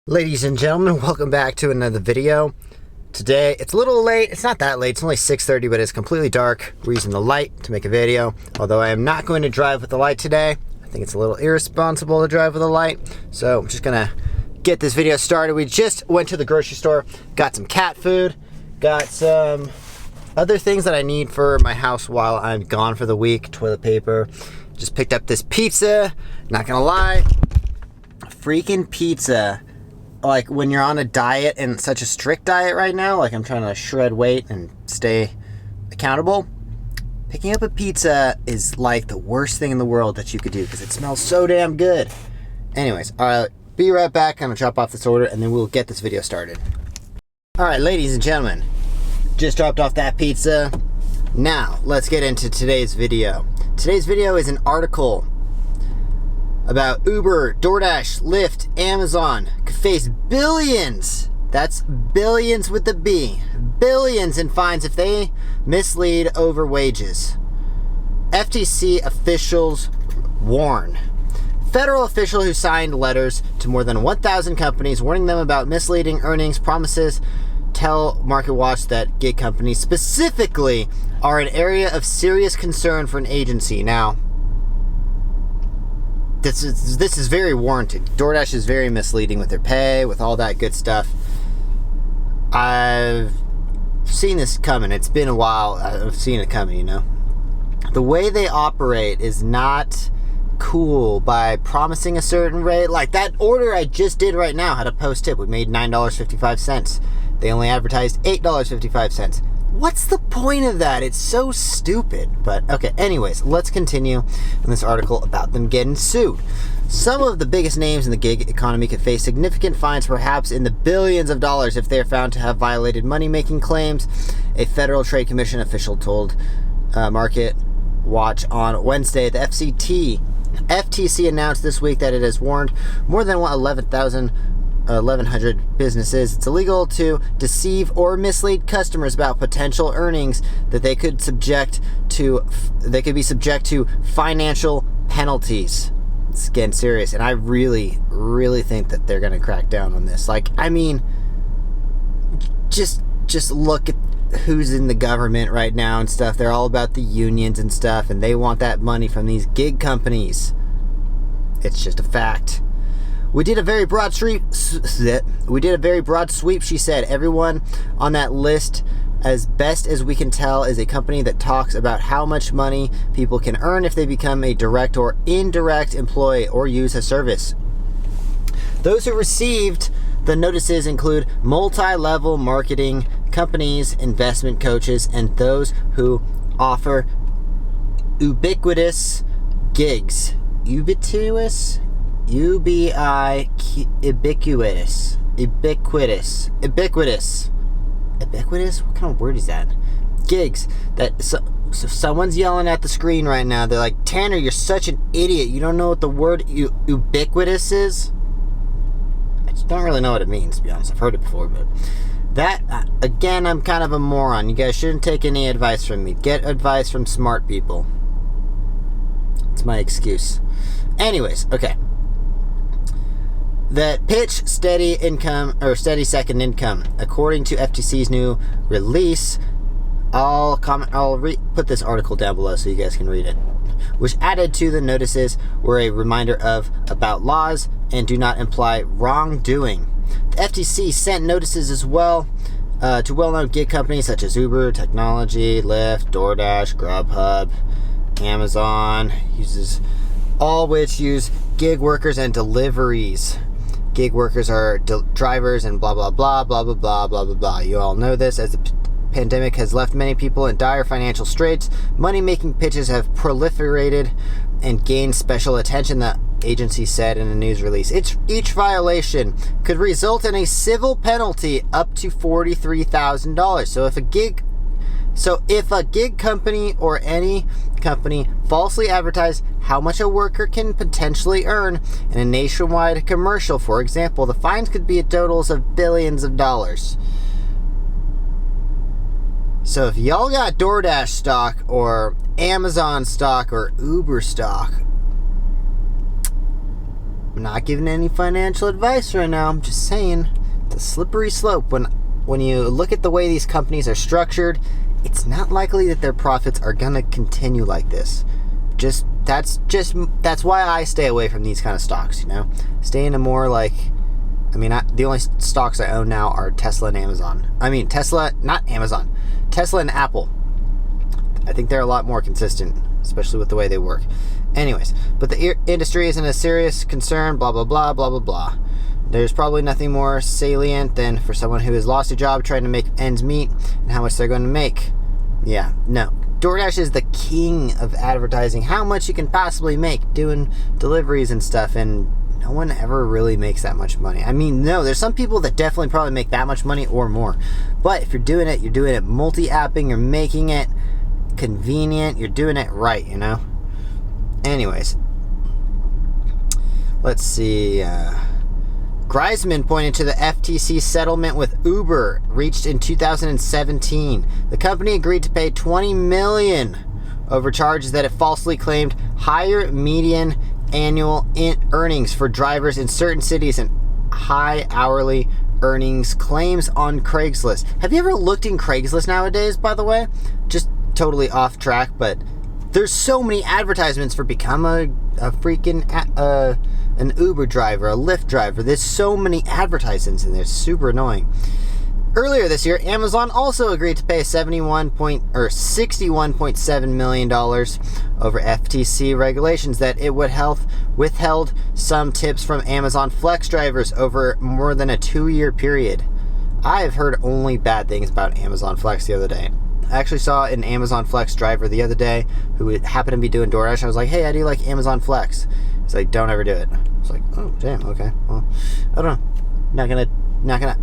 Ladies and gentlemen, welcome back to another video. Today, it's a little late. It's not that late. It's only 6:30, but it's completely dark. We're using the light to make a video. Although I am not going to drive with the light today. I think it's a little irresponsible to drive with a light. So I'm just gonna get this video started. We just went to the grocery store, got some cat food, got some other things that I need for my house while I'm gone for the week. Toilet paper. Just picked up this pizza. Not gonna lie, freaking pizza. Like when you're on a diet and such a strict diet right now, like I'm trying to shred weight and stay accountable, picking up a pizza is like the worst thing in the world that you could do because it smells so damn good. Anyways, be right back. I'm gonna drop off this order and then we'll get this video started. Alright, ladies and gentlemen, just dropped off that pizza. Now, let's get into today's video. Today's video is an article about Uber, Doordash, Lyft, Amazon could face billions, that's billions with the B, billions in fines if they mislead over wages. FTC officials warn. Federal official who signed letters to more than 1,000 companies warning them about misleading earnings promises tell MarketWatch that gig companies specifically are an area of serious concern for an agency. Now, this is very warranted. DoorDash is very misleading with their pay, with all that good stuff. I've seen this coming. It's been a while. I've seen it coming, you know. The way they operate is not cool by promising a certain rate. Like that order I just did right now had a post tip. We made $9.55. They only advertised $8.55. What's the point of that? It's so stupid. But okay, anyways, let's continue in this article about them getting sued. Some of the biggest names in the gig economy could face significant fines, perhaps in the billions of dollars, if they are found to have violated money-making claims, a Federal Trade Commission official told MarketWatch on Wednesday. The FTC announced this week that it has warned more than 1,100 businesses it's illegal to deceive or mislead customers about potential earnings that they could be subject to financial penalties. It's getting serious, and I really think that they're going to crack down on this. Like, I mean, just look at who's in the government right now and stuff. They're all about the unions and stuff, and they want that money from these gig companies. It's just a fact. We did a very broad sweep, she said. Everyone on that list, as best as we can tell, is a company that talks about how much money people can earn if they become a direct or indirect employee or use a service. Those who received the notices include multi-level marketing companies, investment coaches, and those who offer ubiquitous gigs. Ubiquitous? Ubiquitous. What kind of word is that? Gigs. So someone's yelling at the screen right now. They're like, Tanner, you're such an idiot. You don't know what the word ubiquitous is? I just don't really know what it means, to be honest. I've heard it before, but that, again, I'm kind of a moron. You guys shouldn't take any advice from me. Get advice from smart people. It's my excuse. Anyways, okay. That pitch steady income or steady second income, according to FTC's new release. I'll put this article down below so you guys can read it. Which added to the notices were a reminder about laws and do not imply wrongdoing. The FTC sent notices as well to well-known gig companies such as Uber, Technology, Lyft, DoorDash, Grubhub, Amazon, all which use gig workers and deliveries. Gig workers are drivers and blah, blah, blah, blah, blah, blah, blah, blah, blah. You all know this. As the pandemic has left many people in dire financial straits, money-making pitches have proliferated and gained special attention, the agency said in a news release. Each violation could result in a civil penalty up to $43,000. So if a gig company or any company falsely advertise how much a worker can potentially earn in a nationwide commercial, for example, the fines could be at totals of billions of dollars. So if y'all got DoorDash stock or Amazon stock or Uber stock, I'm not giving any financial advice right now. I'm just saying it's a slippery slope. When you look at the way these companies are structured, it's not likely that their profits are gonna continue like this. That's why I stay away from these kind of stocks. Stay in a more like, the only stocks I own now are Tesla and Amazon. Tesla, not Amazon. Tesla and Apple. I think they're a lot more consistent, especially with the way they work. Anyways, but the industry isn't a serious concern, blah, blah, blah, blah, blah, blah. There's probably nothing more salient than for someone who has lost a job trying to make ends meet and how much they're going to make. Yeah, no. DoorDash is the king of advertising how much you can possibly make doing deliveries and stuff, and no one ever really makes that much money. No, there's some people that definitely probably make that much money or more. But if you're doing it multi-apping, you're making it convenient, you're doing it right, Anyways, let's see. Griezmann pointed to the FTC settlement with Uber reached in 2017. The company agreed to pay $20 million over charges that it falsely claimed higher median annual earnings for drivers in certain cities and high hourly earnings claims on Craigslist. Have you ever looked in Craigslist nowadays, by the way? Just totally off track, but there's so many advertisements for become a freaking an Uber driver, a Lyft driver. There's so many advertisements in there. It's super annoying. Earlier this year, Amazon also agreed to pay $61.7 million over FTC regulations that it would withheld some tips from Amazon Flex drivers over more than a 2-year period. I've heard only bad things about Amazon Flex the other day. I actually saw an Amazon Flex driver the other day who happened to be doing DoorDash. I was like, hey, how do you like Amazon Flex? He's like, don't ever do it. I was like, oh, damn, okay. Well, I don't know. Not gonna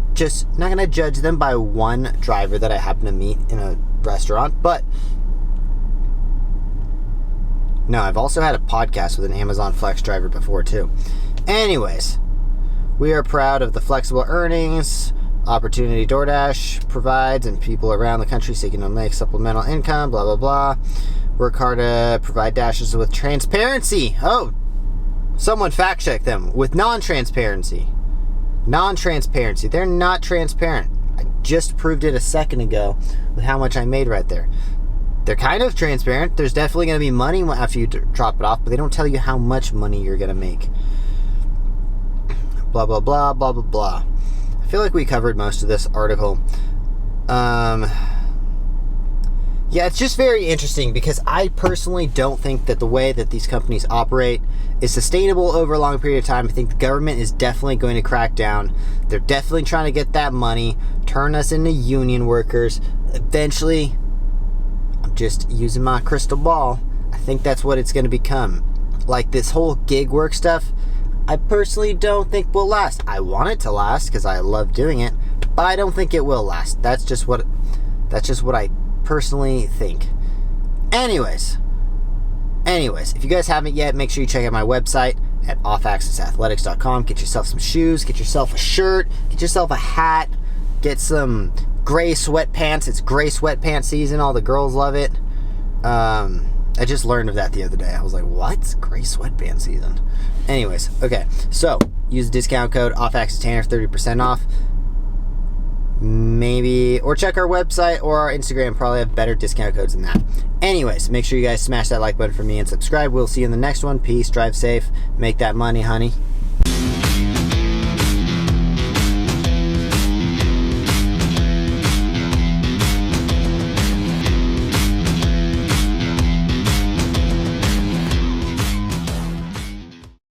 judge them by one driver that I happen to meet in a restaurant. But no, I've also had a podcast with an Amazon Flex driver before too. Anyways, we are proud of the flexible earnings opportunity DoorDash provides and people around the country seeking to make supplemental income, blah, blah, blah. Work hard to provide Dashers with transparency. Oh, someone fact check them with non-transparency. Non-transparency. They're not transparent. I just proved it a second ago with how much I made right there. They're kind of transparent. There's definitely going to be money after you drop it off, but they don't tell you how much money you're going to make. Blah, blah, blah, blah, blah, blah. I feel like we covered most of this article. Yeah, it's just very interesting because I personally don't think that the way that these companies operate is sustainable over a long period of time. I think the government is definitely going to crack down. They're definitely trying to get that money, turn us into union workers. Eventually, I'm just using my crystal ball, I think that's what it's going to become. Like this whole gig work stuff, I personally don't think will last. I want it to last because I love doing it, but I don't think it will last. That's just what I personally think. Anyways, if you guys haven't yet, make sure you check out my website at offaccessathletics.com. Get yourself some shoes, get yourself a shirt, get yourself a hat, get some gray sweatpants. It's gray sweatpants season. All the girls love it. I just learned of that the other day. I was like, what? Gray sweatpants season. Anyways, okay. So, use the discount code OffAccessTanner, 30% off. Maybe, or check our website or our Instagram. Probably have better discount codes than that. Anyways, make sure you guys smash that like button for me and subscribe. We'll see you in the next one. Peace, drive safe, make that money, honey.